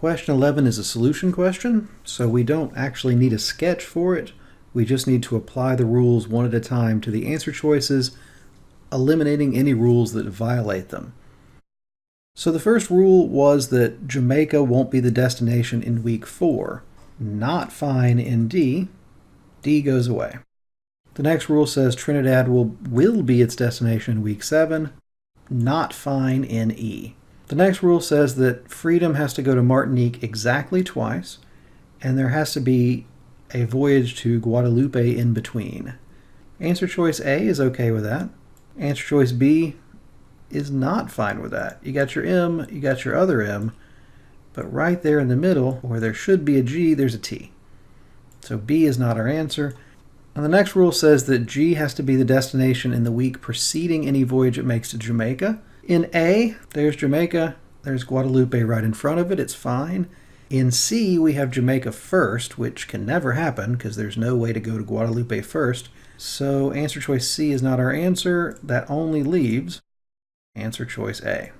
Question 11 is a solution question, so we don't actually need a sketch for it. We just need to apply the rules one at a time to the answer choices, eliminating any rules that violate them. So the first rule was that Jamaica won't be the destination in week 4. Not fine in D. D goes away. The next rule says Trinidad will be its destination in week 7. Not fine in E. The next rule says that Freedom has to go to Martinique exactly twice, and there has to be a voyage to Guadeloupe in between. Answer choice A is okay with that. Answer choice B is not fine with that. You got your M, you got your other M, but right there in the middle, where there should be a G, there's a T. So B is not our answer. And the next rule says that G has to be the destination in the week preceding any voyage it makes to Jamaica. In A, there's Jamaica, there's Guadeloupe right in front of it, it's fine. In C, we have Jamaica first, which can never happen because there's no way to go to Guadeloupe first. So answer choice C is not our answer. That only leaves answer choice A.